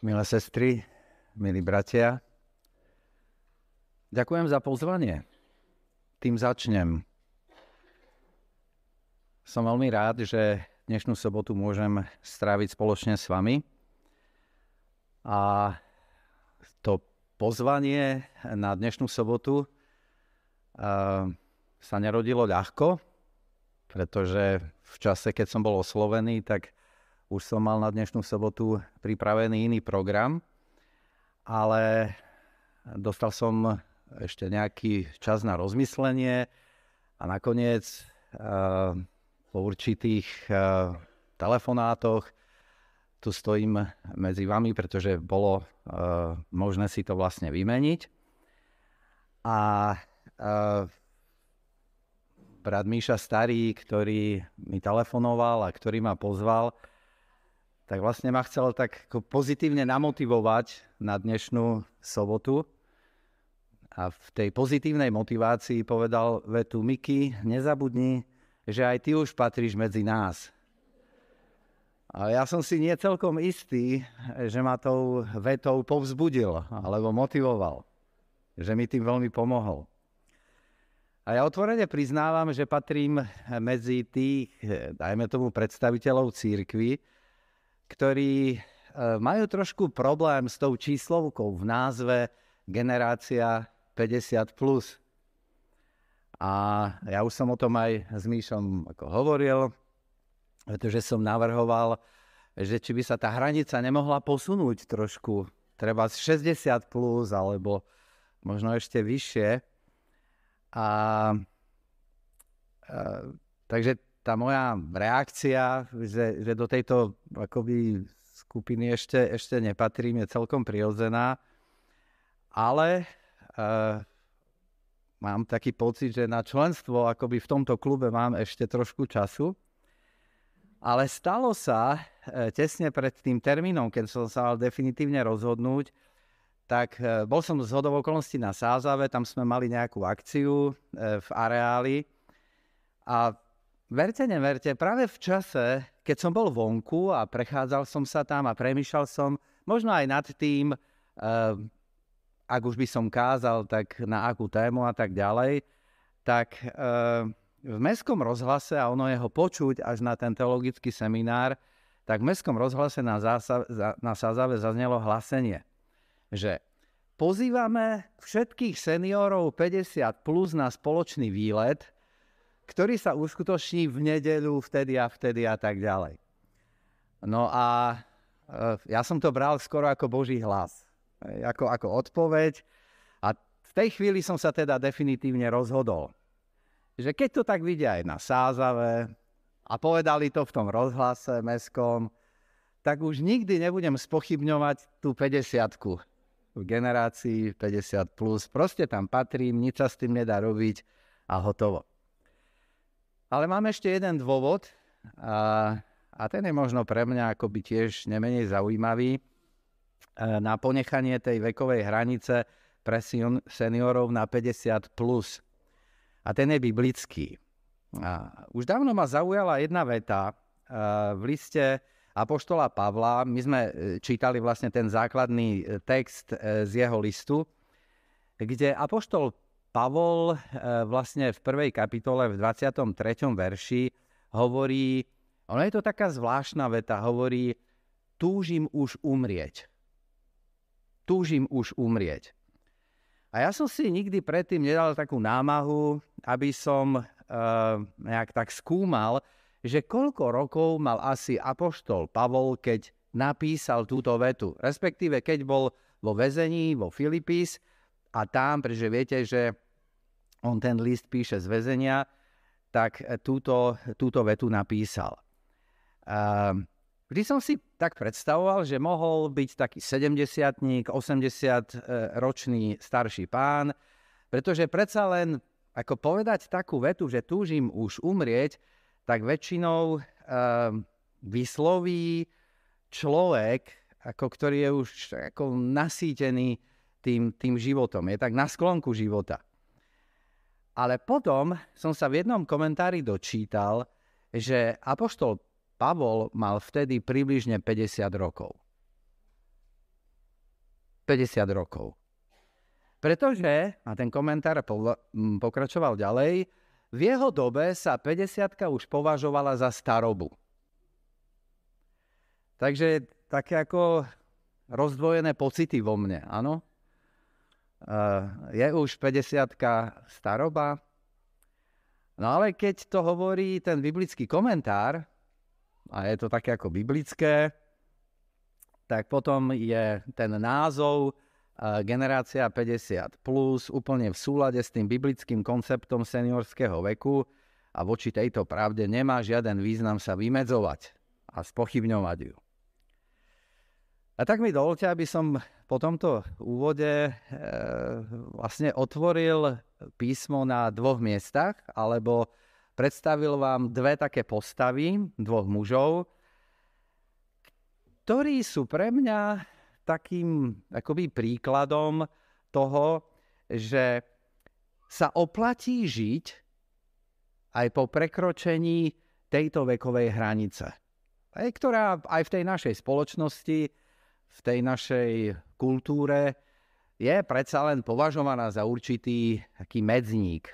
Milé sestry, milí bratia, ďakujem za pozvanie. Tým začnem. Som veľmi rád, že dnešnú sobotu môžem stráviť spoločne s vami. A to pozvanie na dnešnú sobotu sa nerodilo ľahko, pretože v čase, keď som bol oslovený, tak už som mal na dnešnú sobotu pripravený iný program, ale dostal som ešte nejaký čas na rozmyslenie a nakoniec po určitých telefonátoch tu stojím medzi vami, pretože bolo možné si to vlastne vymeniť. A brat Míša Starý, ktorý mi telefonoval a ktorý ma pozval, tak vlastne ma chcel tak pozitívne namotivovať na dnešnú sobotu. A v tej pozitívnej motivácii povedal vetu: Miky, nezabudni, že aj ty už patríš medzi nás. A ja som si nie celkom istý, že ma tou vetou povzbudil alebo motivoval, že mi tým veľmi pomohol. A ja otvorene priznávam, že patrím medzi tých, dajme tomu, predstaviteľov cirkvi, ktorí majú trošku problém s tou číslovkou v názve Generácia 50+. A ja už som o tom aj s Míšom hovoril, pretože som navrhoval, že či by sa tá hranica nemohla posunúť trošku, treba z 60+, alebo možno ešte vyššie. Takže tá moja reakcia, že do tejto akoby skupiny ešte nepatrím, je celkom prirodzená, ale mám taký pocit, že na členstvo akoby v tomto klube mám ešte trošku času. Ale stalo sa tesne pred tým termínom, keď som sa mal definitívne rozhodnúť, tak bol som zhodou okolností na Sázave, tam sme mali nejakú akciu v areáli a verte, neverte, práve v čase, keď som bol vonku a prechádzal som sa tam a premýšľal som možno aj nad tým, ak už by som kázal, tak na akú tému a tak ďalej, tak v Mestskom rozhlase, a ono je ho počuť až na ten teologický seminár, tak v Mestskom rozhlase na Sázave zaznelo hlásenie, že pozývame všetkých seniorov 50+ na spoločný výlet, ktorý sa uskutoční v nedeľu vtedy a tak ďalej. No a ja som to bral skoro ako Boží hlas, ako odpoveď. A v tej chvíli som sa teda definitívne rozhodol, že keď to tak vidia aj na Sázave a povedali to v tom rozhlase mestskom, tak už nikdy nebudem spochybňovať tú 50-ku v generácii 50+. Proste tam patrím, nič sa s tým nedá robiť a hotovo. Ale mám ešte jeden dôvod a ten je možno pre mňa akoby tiež nemenej zaujímavý na ponechanie tej vekovej hranice pre seniorov na 50+. A ten je biblický. Už dávno ma zaujala jedna veta v liste apoštola Pavla. My sme čítali vlastne ten základný text z jeho listu, kde apoštol Pavol vlastne v 1. kapitole v 23. verši hovorí, ono je to taká zvláštna veta, hovorí: túžim už umrieť. Túžim už umrieť. A ja som si nikdy predtým nedal takú námahu, aby som nejak tak skúmal, že koľko rokov mal asi apoštol Pavol, keď napísal túto vetu. Respektíve, keď bol vo väzení, vo Filipis, a tam, pretože viete, že on ten list píše z väzenia, tak túto vetu napísal. Vždy som si tak predstavoval, že mohol byť taký 70-tník, 80-ročný starší pán, pretože predsa len ako povedať takú vetu, že túžim už umrieť, tak väčšinou vysloví človek, ako ktorý je už ako nasýtený tým životom, je tak na sklonku života. Ale potom som sa v jednom komentári dočítal, že apoštol Pavol mal vtedy približne 50 rokov. 50 rokov. Pretože, a ten komentár pokračoval ďalej, v jeho dobe sa 50 už považovala za starobu. Takže také ako rozdvojené pocity vo mne, áno? Je už 50 staroba? No ale keď to hovorí ten biblický komentár, a je to také ako biblické, tak potom je ten názov Generácia 50 plus úplne v súlade s tým biblickým konceptom seniorského veku a voči tejto pravde nemá žiaden význam sa vymedzovať a spochybňovať ju. A tak mi dovoľte, aby som po tomto úvode vlastne otvoril písmo na dvoch miestach, alebo predstavil vám dve také postavy, dvoch mužov, ktorí sú pre mňa takým akoby príkladom toho, že sa oplatí žiť aj po prekročení tejto vekovej hranice, ktorá aj v tej našej spoločnosti, v tej našej kultúre je predsa len považovaná za určitý taký medzník.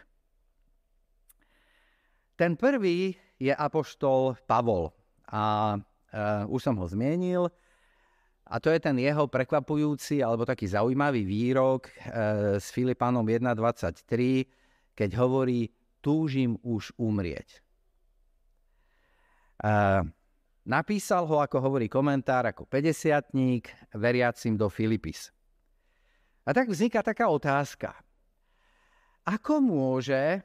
Ten prvý je apoštol Pavol a už som ho zmienil, a to je ten jeho prekvapujúci alebo taký zaujímavý výrok s Filipánom 1.23, keď hovorí: túžim už umrieť. Napísal ho, ako hovorí komentár, ako 50-tník veriacim do Filipis. A tak vzniká taká otázka. Ako môže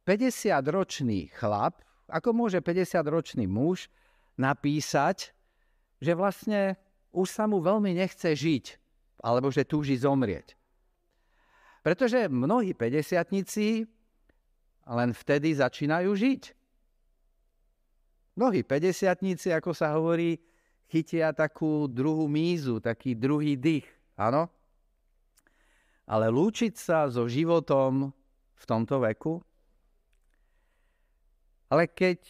50-ročný chlap, ako môže 50-ročný muž napísať, že vlastne už sa mu veľmi nechce žiť, alebo že túži zomrieť. Pretože mnohí 50-tníci len vtedy začínajú žiť. Mnohí 50-tníci, ako sa hovorí, chytia takú druhú mízu, taký druhý dých, áno? Ale lúčiť sa so životom v tomto veku? Ale keď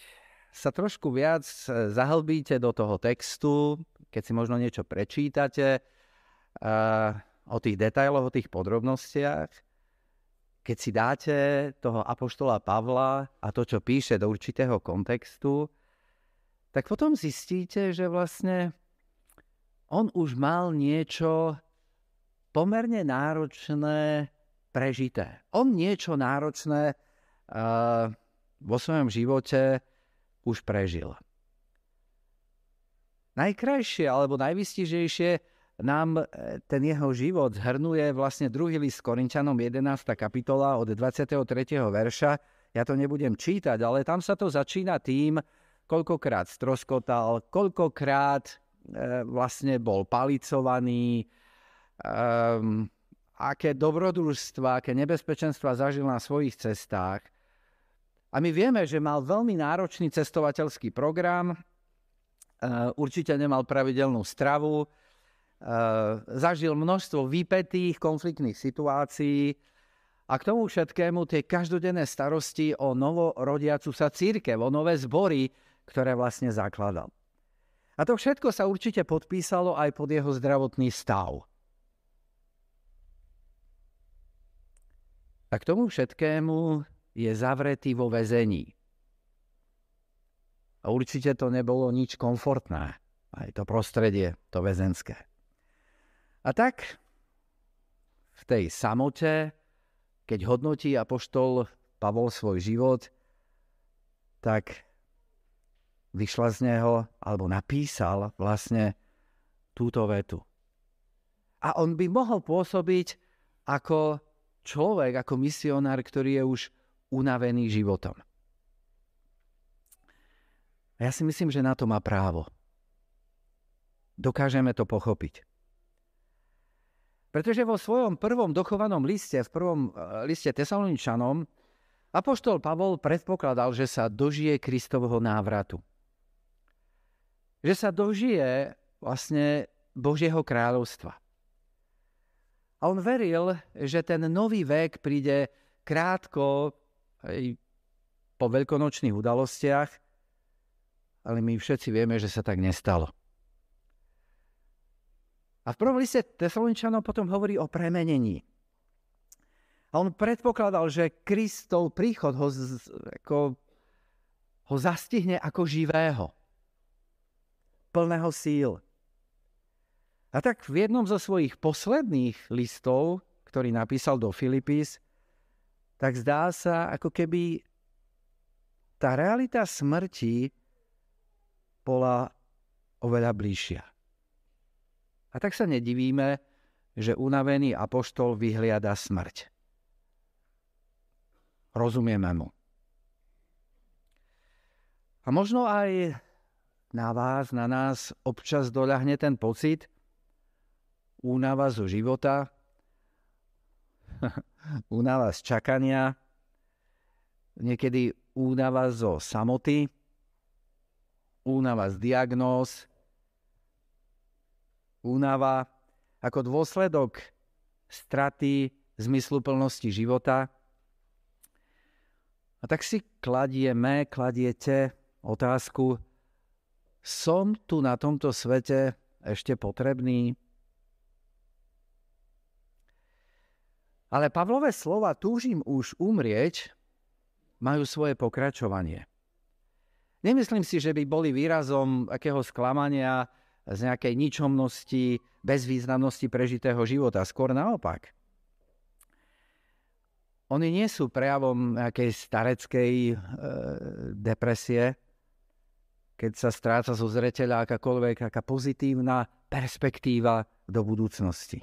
sa trošku viac zahlbíte do toho textu, keď si možno niečo prečítate o tých detailoch, o tých podrobnostiach, keď si dáte toho apoštola Pavla a to, čo píše, do určitého kontextu, tak potom zistíte, že vlastne on už mal niečo pomerne náročné prežité. On niečo náročné vo svojom živote už prežil. Najkrajšie alebo najvystižnejšie nám ten jeho život zhrnuje vlastne 2. list Korinťanom 11. kapitola od 23. verša. Ja to nebudem čítať, ale tam sa to začína tým, koľkokrát stroskotal, koľkokrát vlastne bol palicovaný, aké dobrodružstva, aké nebezpečenstva zažil na svojich cestách. A my vieme, že mal veľmi náročný cestovateľský program, určite nemal pravidelnú stravu, zažil množstvo vypätých konfliktných situácií a k tomu všetkému tie každodenné starosti o novorodiacu sa cirkev, o nové zbory, ktoré vlastne zakladal. A to všetko sa určite podpísalo aj pod jeho zdravotný stav. A k tomu všetkému je zavretý vo väzení. A určite to nebolo nič komfortné, aj to prostredie, to väzenské. A tak v tej samote, keď hodnotí apoštol Pavol svoj život, tak vyšla z neho, alebo napísal vlastne túto vetu. A on by mohol pôsobiť ako človek, ako misionár, ktorý je už unavený životom. A ja si myslím, že na to má právo. Dokážeme to pochopiť. Pretože vo svojom prvom dochovanom liste, v prvom liste Tesaloničanom, apoštol Pavol predpokladal, že sa dožije Kristovho návratu. Že sa dožije vlastne Božieho kráľovstva. A on veril, že ten nový vek príde krátko aj po veľkonočných udalostiach, ale my všetci vieme, že sa tak nestalo. A v prvom liste Tesaloničanom potom hovorí o premenení. A on predpokladal, že Kristov príchod ho zastihne ako živého, plného síl. A tak v jednom zo svojich posledných listov, ktorý napísal do Filipís, tak zdá sa, ako keby tá realita smrti bola oveľa bližšia. A tak sa nedivíme, že unavený apoštol vyhliada smrť. Rozumieme mu. A možno aj na vás, na nás občas doľahne ten pocit únava zo života, únava z čakania, niekedy únava zo samoty, únava z diagnóz, únava ako dôsledok straty zmysluplnosti života. A tak si kladiete otázku, som tu na tomto svete ešte potrebný? Ale Pavlové slova túžim už umrieť majú svoje pokračovanie. Nemyslím si, že by boli výrazom akého sklamania z nejakej ničomnosti, bezvýznamnosti prežitého života. Skôr naopak. Oni nie sú prejavom nejakej stareckej depresie, keď sa stráca zo zreteľa aká pozitívna perspektíva do budúcnosti.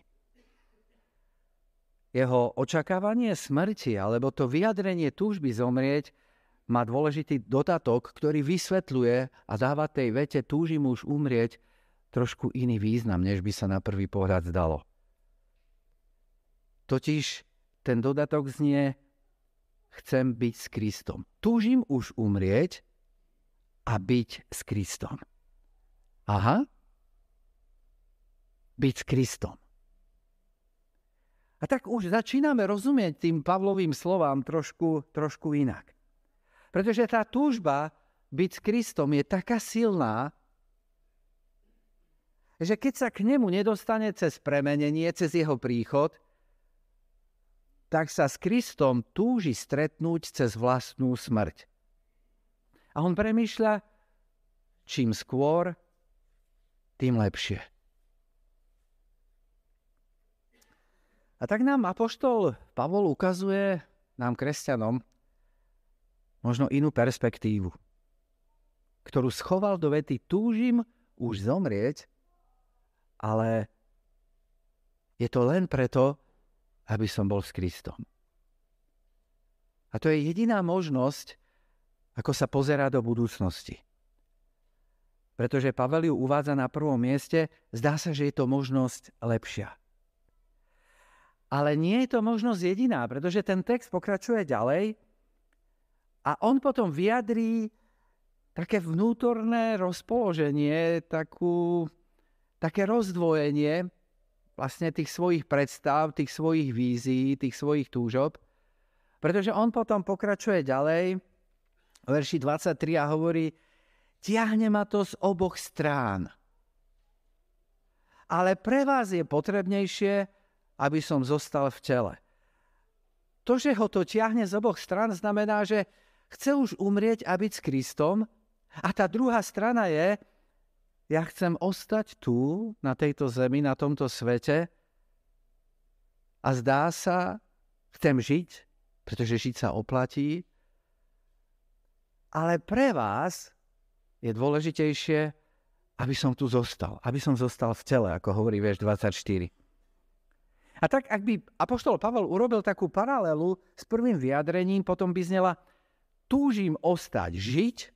Jeho očakávanie smrti alebo to vyjadrenie túžby zomrieť má dôležitý dodatok, ktorý vysvetľuje a dáva tej vete túžim už umrieť trošku iný význam, než by sa na prvý pohľad zdalo. Totiž ten dodatok znie chcem byť s Kristom. Túžim už umrieť a byť s Kristom. Aha. Byť s Kristom. A tak už začíname rozumieť tým Pavlovým slovám trošku inak. Pretože tá túžba byť s Kristom je taká silná, že keď sa k nemu nedostane cez premenenie, cez jeho príchod, tak sa s Kristom túži stretnúť cez vlastnú smrť. A on premýšľa, čím skôr, tým lepšie. A tak nám apoštol Pavol ukazuje, nám kresťanom, možno inú perspektívu, ktorú schoval do vety túžim už zomrieť, ale je to len preto, aby som bol s Kristom. A to je jediná možnosť, ako sa pozerá do budúcnosti. Pretože Pavel ju uvádza na prvom mieste, zdá sa, že je to možnosť lepšia. Ale nie je to možnosť jediná, pretože ten text pokračuje ďalej a on potom vyjadrí také vnútorné rozpoloženie, také rozdvojenie vlastne tých svojich predstav, tých svojich vízií, tých svojich túžob. Pretože on potom pokračuje ďalej, v verši 23 a hovorí, tiahne ma to z oboch strán. Ale pre vás je potrebnejšie, aby som zostal v tele. To, že ho to tiahne z oboch strán, znamená, že chce už umrieť a byť s Kristom. A tá druhá strana je, ja chcem ostať tu, na tejto zemi, na tomto svete a zdá sa, chcem žiť, pretože žiť sa oplatí, ale pre vás je dôležitejšie, aby som tu zostal, aby som zostal v tele, ako hovorí verš 24. A tak, ak by apoštol Pavel urobil takú paralelu s prvým vyjadrením, potom by znela túžim ostať, žiť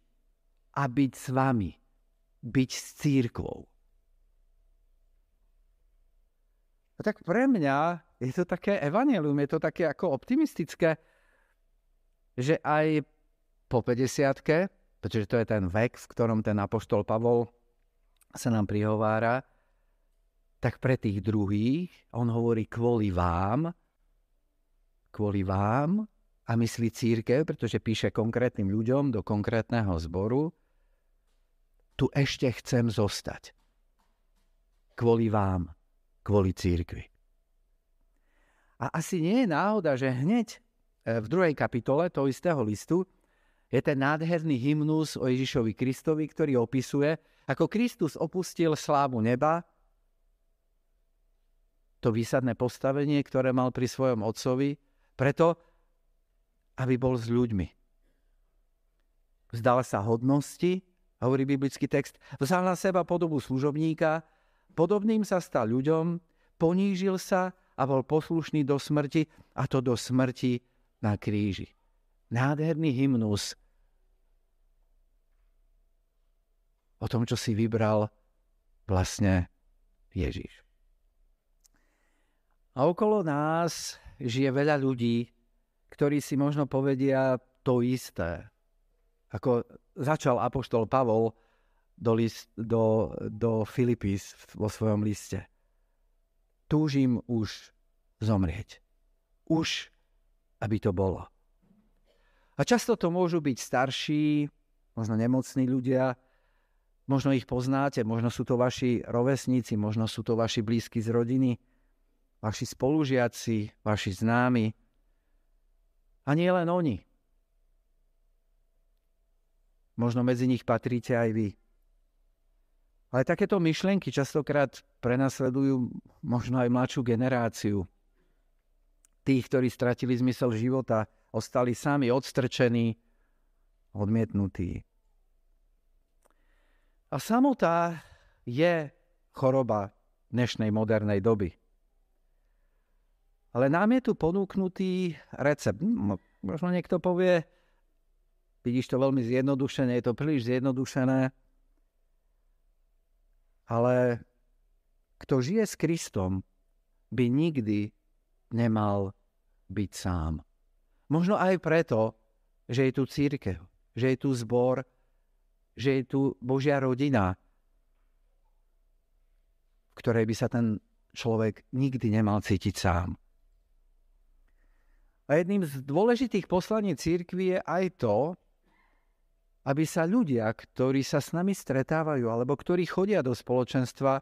a byť s vami. Byť s cirkvou. A tak pre mňa je to také evanjelium, je to také ako optimistické, že aj po 50-ke, pretože to je ten vek, v ktorom ten apoštol Pavol sa nám prihovára, tak pre tých druhých, on hovorí kvôli vám a myslí cirkev, pretože píše konkrétnym ľuďom do konkrétneho zboru, tu ešte chcem zostať. Kvôli vám. kvôli cirkvi. A asi nie je náhoda, že hneď v 2. kapitole toho istého listu je ten nádherný hymnus o Ježišovi Kristovi, ktorý opisuje, ako Kristus opustil slávu neba, to výsadné postavenie, ktoré mal pri svojom otcovi, preto, aby bol s ľuďmi. Vzdal sa hodnosti, hovorí biblický text, vzal na seba podobu služobníka, podobným sa stal ľuďom, ponížil sa a bol poslušný do smrti, a to do smrti na kríži. Nádherný hymnus o tom, čo si vybral vlastne Ježiš. A okolo nás žije veľa ľudí, ktorí si možno povedia to isté. Ako začal apoštol Pavol do Filipís vo svojom liste. Túžim už zomrieť. Už, aby to bolo. A často to môžu byť starší, možno nemocní ľudia, možno ich poznáte, možno sú to vaši rovesníci, možno sú to vaši blízki z rodiny, vaši spolužiaci, vaši známi. A nie len oni. Možno medzi nich patríte aj vy. Ale takéto myšlienky častokrát prenasledujú možno aj mladšiu generáciu. Tých, ktorí stratili zmysel života, ostali sami, odstrčení, odmietnutí. A samota je choroba dnešnej modernej doby. Ale nám je tu ponúknutý recept. Možno niekto povie, vidíš to veľmi zjednodušené, je to príliš zjednodušené, ale kto žije s Kristom, by nikdy nemal byť sám. Možno aj preto, že je tu cirkev, že je tu zbor, že je tu Božia rodina, v ktorej by sa ten človek nikdy nemal cítiť sám. A jedným z dôležitých poslaní cirkvi je aj to, aby sa ľudia, ktorí sa s nami stretávajú, alebo ktorí chodia do spoločenstva,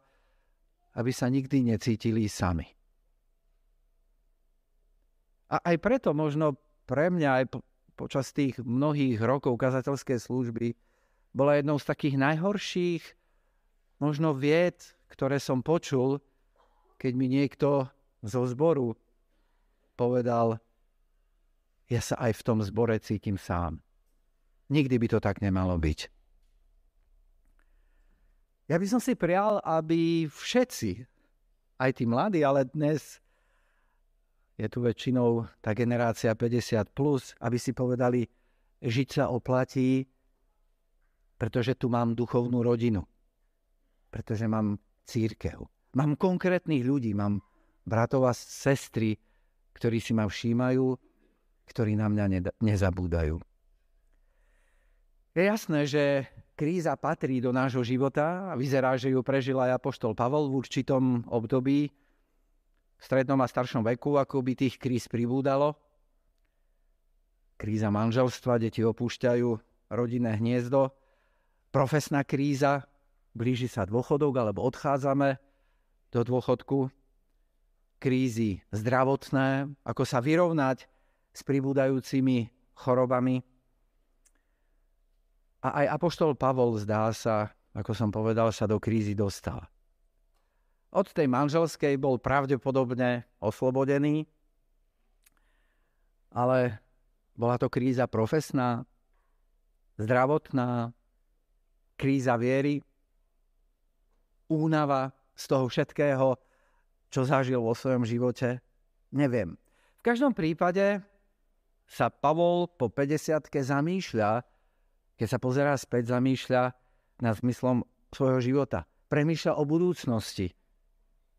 aby sa nikdy necítili sami. A aj preto možno pre mňa aj počas tých mnohých rokov kazateľskej služby bola jednou z takých najhorších možno vied, ktoré som počul, keď mi niekto zo zboru povedal, ja sa aj v tom zbore cítim sám. Nikdy by to tak nemalo byť. Ja by som si prial, aby všetci, aj tí mladí, ale dnes je tu väčšinou tá generácia 50+, aby si povedali, žiť sa oplatí, pretože tu mám duchovnú rodinu. Pretože mám cirkev. Mám konkrétnych ľudí, mám bratov a sestry, ktorí si ma všímajú, ktorí na mňa nezabúdajú. Je jasné, že kríza patrí do nášho života a vyzerá, že ju prežil aj apoštol Pavol v určitom období, v strednom a staršom veku, ako by tých kríz pribúdalo. Kríza manželstva, deti opúšťajú rodinné hniezdo, profesná kríza, blíži sa dôchodok alebo odchádzame do dôchodku, krízy zdravotné, ako sa vyrovnať s pribúdajúcimi chorobami. A aj apoštol Pavol, zdá sa, ako som povedal, sa do krízy dostal. Od tej manželskej bol pravdepodobne oslobodený, ale bola to kríza profesná, zdravotná, kríza viery, únava z toho všetkého, čo zažil vo svojom živote. Neviem. V každom prípade sa Pavol po 50-ke zamýšľa, keď sa pozerá späť, zamýšľa nad zmyslom svojho života. Premýšľa o budúcnosti,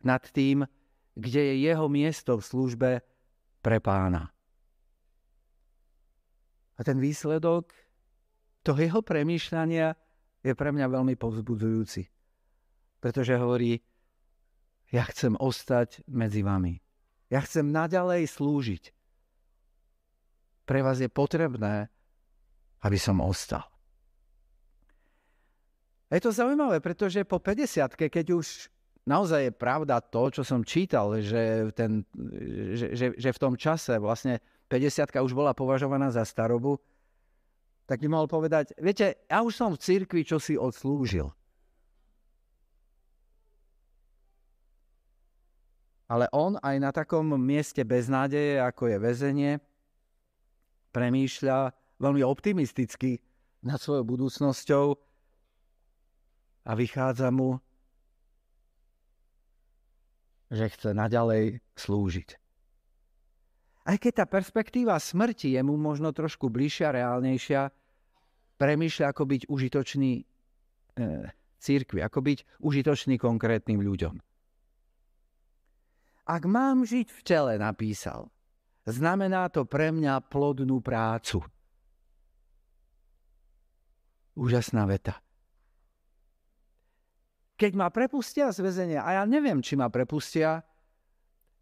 nad tým, kde je jeho miesto v službe pre Pána. A ten výsledok toho jeho premýšľania je pre mňa veľmi povzbudzujúci. Pretože hovorí, ja chcem ostať medzi vami. Ja chcem naďalej slúžiť. Pre vás je potrebné, aby som ostal. A je to zaujímavé, pretože po 50-ke, keď už naozaj je pravda to, čo som čítal, že v tom čase vlastne 50-ka už bola považovaná za starobu, tak by mohol povedať, viete, ja už som v cirkvi, čo si odslúžil. Ale on aj na takom mieste beznádeje, ako je väzenie, premýšľa veľmi optimisticky nad svojou budúcnosťou a vychádza mu, že chce naďalej slúžiť. Aj keď tá perspektíva smrti je mu možno trošku bližšia, reálnejšia, premýšľa, ako byť užitočný cirkvi, ako byť užitočný konkrétnym ľuďom. Ak mám žiť v tele, napísal, znamená to pre mňa plodnú prácu. Úžasná veta. Keď ma prepustia z väzenia, a ja neviem, či ma prepustia,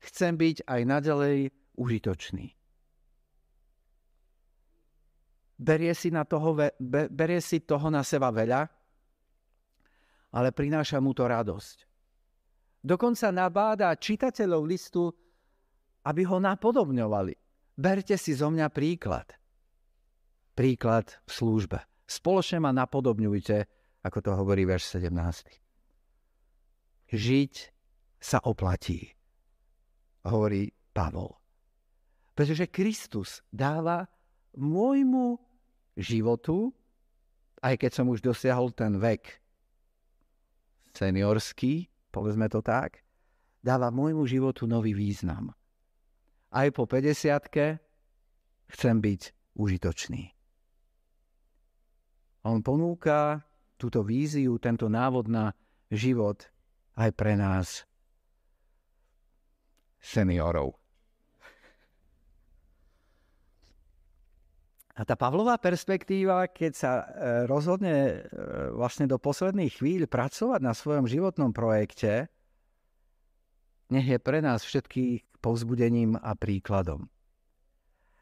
chcem byť aj naďalej užitočný. Berie si toho na seba veľa, ale prináša mu to radosť. Dokonca nabáda čitateľov listu, aby ho napodobňovali. Berte si zo mňa príklad. Príklad v službe. Spoločne ma napodobňujte, ako to hovorí verš 17. Žiť sa oplatí, hovorí Pavol. Pretože Kristus dáva môjmu životu, aj keď som už dosiahol ten vek seniorský, povedzme to tak, dáva môjmu životu nový význam. Aj po 50-ke chcem byť užitočný. On ponúka túto víziu, tento návod na život aj pre nás, seniorov. A tá Pavlová perspektíva, keď sa rozhodne vlastne do posledných chvíľ pracovať na svojom životnom projekte, nech je pre nás všetkých povzbudením a príkladom.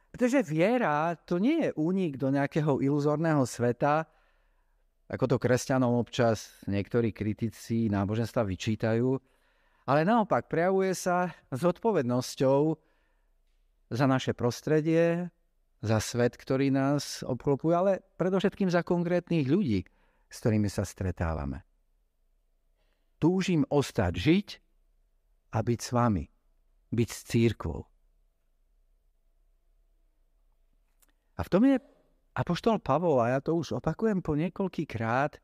Pretože viera to nie je únik do nejakého iluzórneho sveta, ako to kresťanom občas niektorí kritici náboženstva vyčítajú, ale naopak prejavuje sa zodpovednosťou za naše prostredie, za svet, ktorý nás obklopuje, ale predovšetkým za konkrétnych ľudí, s ktorými sa stretávame. Túžim ostať žiť a byť s vami, byť s cirkvou. A v tom je apoštol Pavol, a ja to už opakujem po niekoľkýkrát,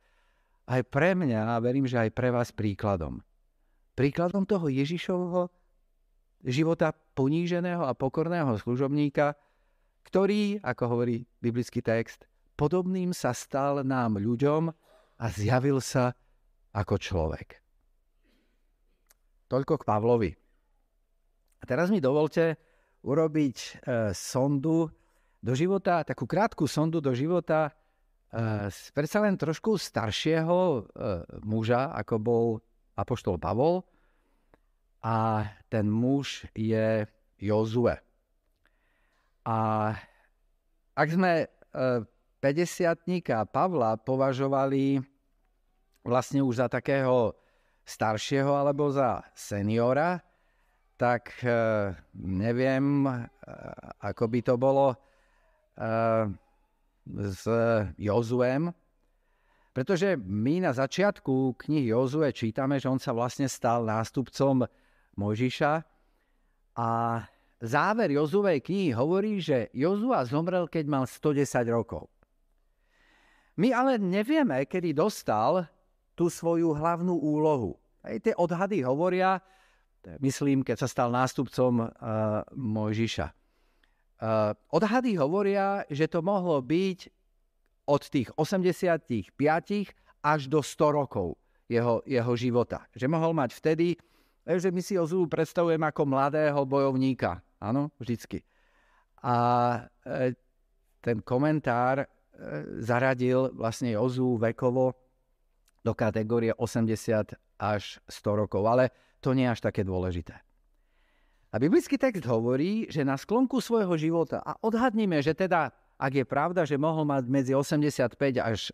aj pre mňa, a verím, že aj pre vás príkladom. Príkladom toho Ježišovho života poníženého a pokorného služobníka, ktorý, ako hovorí biblický text, podobným sa stal nám ľuďom a zjavil sa ako človek. Toľko k Pavlovi. A teraz mi dovolte urobiť sondu do života, takú krátku sondu do života predsa len trošku staršieho muža, ako bol apoštol Pavol. A ten muž je Jozue. A ak sme 50-tníka Pavla považovali vlastne už za takého staršieho alebo za seniora, tak neviem, ako by to bolo s Jozuem. Pretože my na začiatku knihy Jozue čítame, že on sa vlastne stal nástupcom Mojžiša a záver Jozuvej knihy hovorí, že Jozua zomrel, keď mal 110 rokov. My ale nevieme, kedy dostal tú svoju hlavnú úlohu. Aj tie odhady hovoria, myslím, keď sa stal nástupcom Mojžiša. Odhady hovoria, že to mohlo byť od tých 85 až do 100 rokov jeho života. Že mohol mať vtedy, že my si Jozuu predstavujeme ako mladého bojovníka. Áno, vždycky. A ten komentár zaradil vlastne Jozuu vekovo do kategórie 80 až 100 rokov, ale to nie je až také dôležité. A biblický text hovorí, že na sklonku svojho života, a odhadnime, že teda, ak je pravda, že mohol mať medzi 85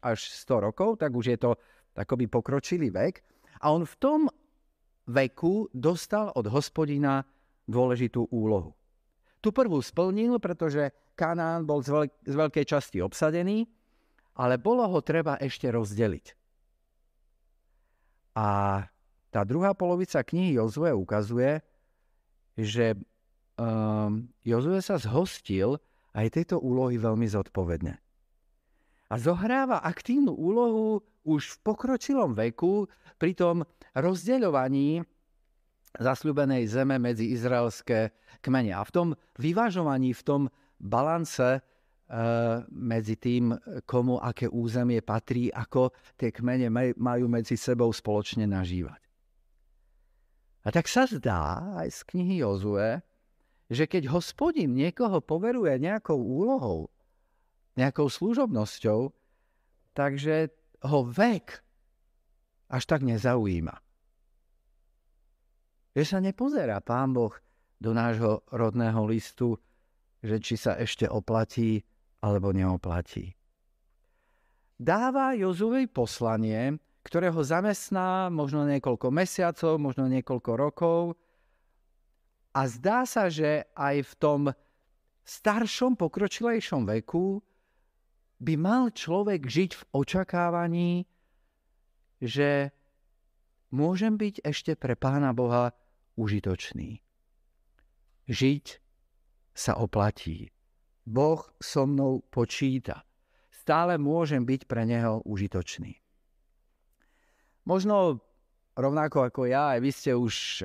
až 100 rokov, tak už je to takoby pokročilý vek. A on v tom veku dostal od Hospodina dôležitú úlohu. Tu prvú splnil, pretože Kanán bol z veľkej časti obsadený, ale bolo ho treba ešte rozdeliť. A tá druhá polovica knihy Jozue ukazuje, že Jozue sa zhostil aj tejto úlohy veľmi zodpovedne. A zohráva aktívnu úlohu už v pokročilom veku pri tom rozdeľovaní zasľúbenej zeme medzi izraelské kmene. A v tom vyvážovaní, v tom balance medzi tým, komu aké územie patrí, ako tie kmene majú medzi sebou spoločne nažívať. A tak sa zdá aj z knihy Jozue, že keď Hospodin niekoho poveruje nejakou úlohou, nejakou služobnosťou, takže ho vek až tak nezaujíma. Že sa nepozerá Pán Boh do nášho rodného listu, že či sa ešte oplatí alebo neoplatí. Dáva Jozuvej poslanie, ktoré ho zamestná možno niekoľko mesiacov, možno niekoľko rokov, a zdá sa, že aj v tom staršom, pokročilejšom veku by mal človek žiť v očakávaní, že môžem byť ešte pre Pána Boha užitočný. Žiť sa oplatí. Boh so mnou počíta. Stále môžem byť pre Neho užitočný. Možno rovnako ako ja, aj vy ste už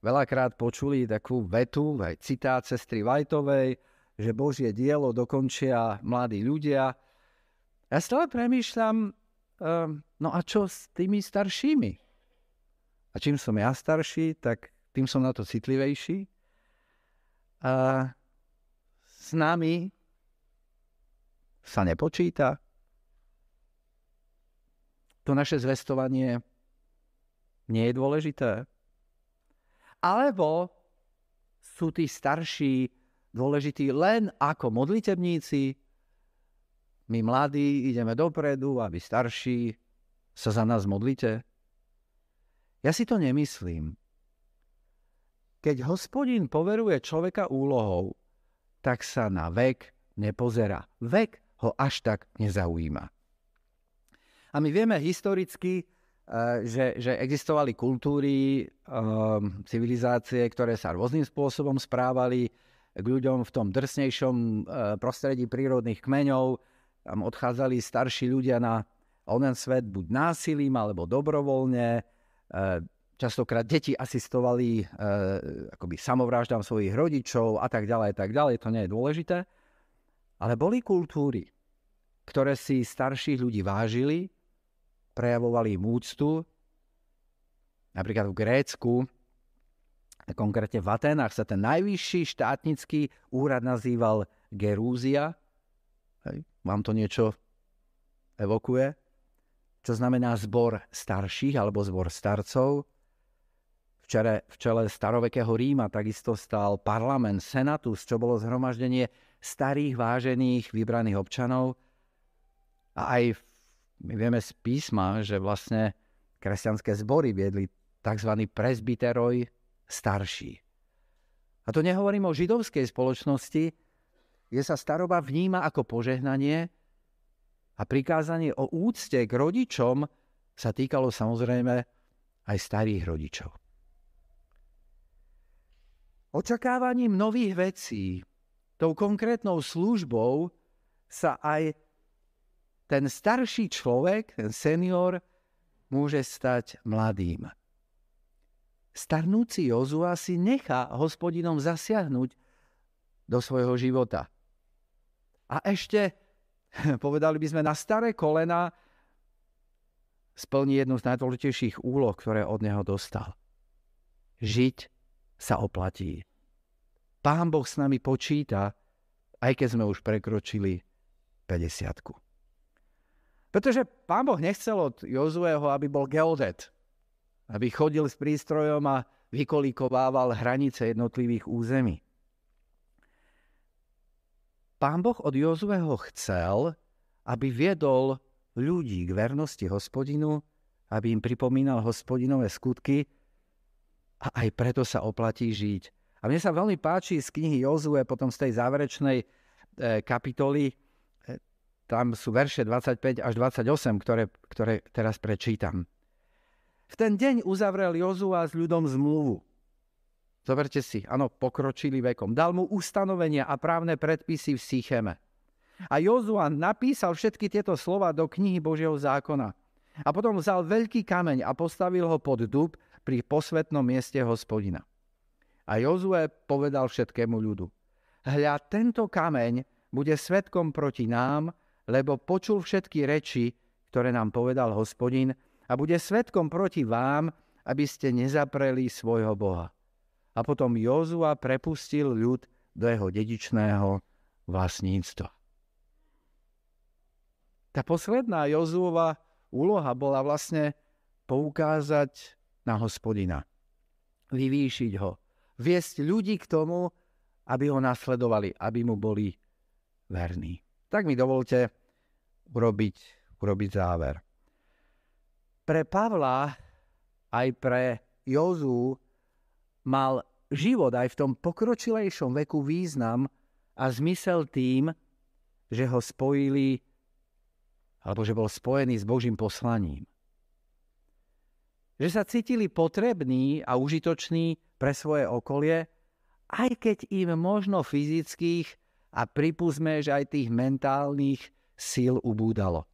veľakrát počuli takú vetu, aj citát sestry Whiteovej, že Božie dielo dokončia mladí ľudia. Ja stále premýšľam, no a čo s tými staršími? A čím som ja starší, tak tým som na to citlivejší. A s nami sa nepočíta. To naše zvestovanie nie je dôležité. Alebo sú tí starší dôležití len ako modlitebníci. My mladí ideme dopredu a vy starší sa za nás modlite. Ja si to nemyslím. Keď Hospodin poveruje človeka úlohou, tak sa na vek nepozerá. Vek ho až tak nezaujíma. A my vieme historicky, že existovali kultúry, civilizácie, ktoré sa rôznym spôsobom správali k ľuďom v tom drsnejšom prostredí prírodných kmeňov. Tam odchádzali starší ľudia na onen svet buď násilím alebo dobrovoľne. Častokrát deti asistovali akoby samovraždám svojich rodičov a tak ďalej, to nie je dôležité. Ale boli kultúry, ktoré si starších ľudí vážili, prejavovali im úctu. Napríklad v Grécku, konkrétne v Aténach, sa ten najvyšší štátnický úrad nazýval Gerúzia. Hej. Vám to niečo evokuje? Čo znamená zbor starších alebo zbor starcov. V čele starovekého Ríma takisto stál parlament Senatus, čo bolo zhromaždenie starých, vážených, vybraných občanov. A aj my vieme z písma, že vlastne kresťanské zbory viedli tzv. Presbyteroj starší. A to nehovorím o židovskej spoločnosti, kde sa staroba vníma ako požehnanie a prikázanie o úcte k rodičom sa týkalo samozrejme aj starých rodičov. Očakávaním nových vecí, tou konkrétnou službou sa aj ten starší človek, ten senior, môže stať mladým. Starnúci Jozua si nechá Hospodinom zasiahnuť do svojho života. A ešte, povedali by sme, na staré kolena splní jednu z najdôležitejších úloh, ktoré od neho dostal. Žiť sa oplatí. Pán Boh s nami počíta, aj keď sme už prekročili 50-ku. Pretože Pán Boh nechcel od Jozueho, aby bol geodet, aby chodil s prístrojom a vykolíkovával hranice jednotlivých území. Pán Boh od Jozueho chcel, aby viedol ľudí k vernosti Hospodinu, aby im pripomínal Hospodinové skutky a aj preto sa oplatí žiť. A mne sa veľmi páči z knihy Jozue, potom z tej záverečnej kapitoly, tam sú verše 25 až 28, ktoré teraz prečítam. V ten deň uzavrel Jozua s ľudom zmluvu. Zoberte si, áno, pokročili vekom. Dal mu ustanovenia a právne predpisy v Sycheme. A Jozua napísal všetky tieto slova do knihy Božieho zákona. A potom vzal veľký kameň a postavil ho pod dub pri posvätnom mieste Hospodina. A Jozue povedal všetkému ľudu: Hľa, tento kameň bude svedkom proti nám, lebo počul všetky reči, ktoré nám povedal Hospodin, a bude svedkom proti vám, aby ste nezapreli svojho Boha. A potom Jozua prepustil ľud do jeho dedičného vlastníctva. Tá posledná Jozuova úloha bola vlastne poukázať na Hospodina. Vyvýšiť ho. Viesť ľudí k tomu, aby ho nasledovali, aby mu boli verní. Tak mi dovolte urobiť záver. Pre Pavla aj pre Jozuu mal život aj v tom pokročilejšom veku význam a zmysel tým, že ho spojili, alebo že bol spojený s Božím poslaním. Že sa cítili potrební a užitoční pre svoje okolie, aj keď im možno fyzických a pripustme, že aj tých mentálnych síl ubúdalo.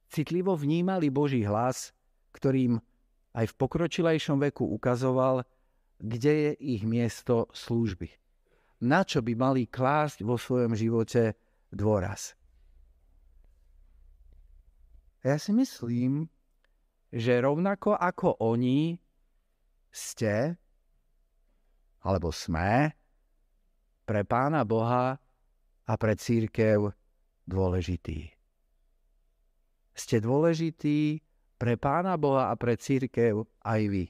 Citlivo vnímali Boží hlas, ktorým aj v pokročilejšom veku ukazoval, kde je ich miesto služby. Na čo by mali klásť vo svojom živote dôraz. Ja si myslím, že rovnako ako oni ste, alebo sme, pre Pána Boha a pre cirkev dôležití. Ste dôležití pre Pána Boha a pre cirkev aj vy.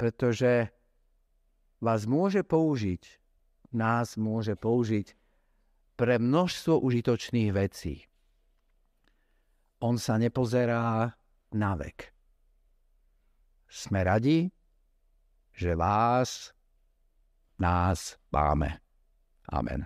Pretože vás môže použiť, nás môže použiť pre množstvo užitočných vecí. On sa nepozerá na vek. Sme radi, že nás máme. Amen.